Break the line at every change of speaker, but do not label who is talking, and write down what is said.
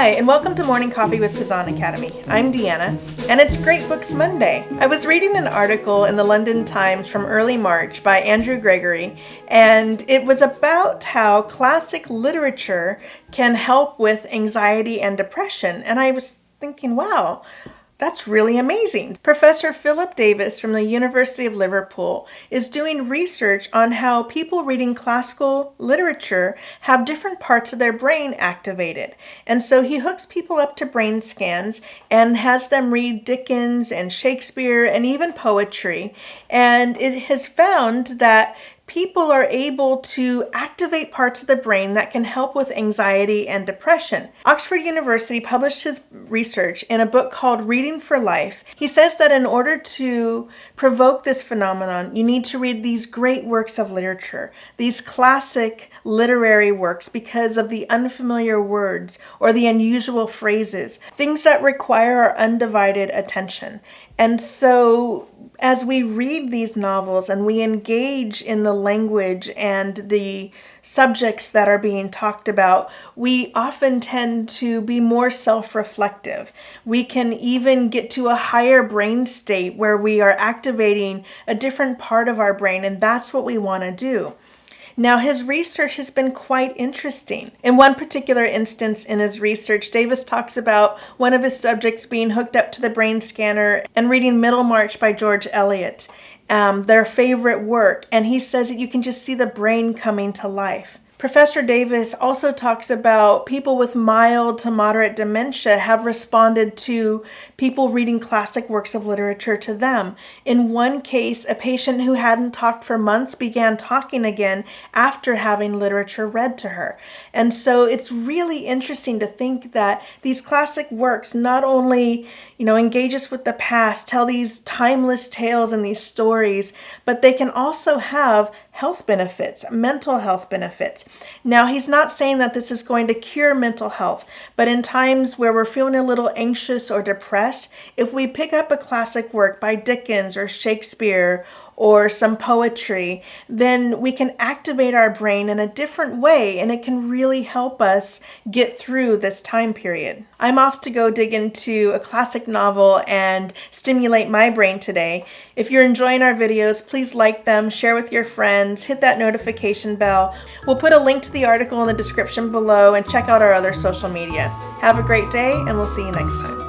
Hi, and welcome to Morning Coffee with Kazan Academy. I'm Deanna, and it's Great Books Monday. I was reading an article in the London Times from early March by Andrew Gregory, and it was about how classic literature can help with anxiety and depression. And I was thinking, wow, that's really amazing. Professor Philip Davis from the University of Liverpool is doing research on how people reading classical literature have different parts of their brain activated. And so he hooks people up to brain scans and has them read Dickens and Shakespeare and even poetry. And it has found that people are able to activate parts of the brain that can help with anxiety and depression. Oxford University published his research in a book called Reading for Life. He says that in order to provoke this phenomenon, you need to read these great works of literature, these classic literary works, because of the unfamiliar words or the unusual phrases, things that require our undivided attention. And so as we read these novels and we engage in the language and the subjects that are being talked about, we often tend to be more self-reflective. We can even get to a higher brain state where we are activating a different part of our brain, and that's what we want to do. Now, his research has been quite interesting. In one particular instance in his research, Davis talks about one of his subjects being hooked up to the brain scanner and reading Middlemarch by George Eliot, their favorite work, and he says that you can just see the brain coming to life. Professor Davis also talks about people with mild to moderate dementia have responded to people reading classic works of literature to them. In one case, a patient who hadn't talked for months began talking again after having literature read to her. And so it's really interesting to think that these classic works not only, engage us with the past, tell these timeless tales and these stories, but they can also have health benefits, mental health benefits. Now, he's not saying that this is going to cure mental health, but in times where we're feeling a little anxious or depressed, if we pick up a classic work by Dickens or Shakespeare or some poetry, then we can activate our brain in a different way, and it can really help us get through this time period. I'm off to go dig into a classic novel and stimulate my brain today. If you're enjoying our videos, please like them, share with your friends, hit that notification bell. We'll put a link to the article in the description below, and check out our other social media. Have a great day, and we'll see you next time.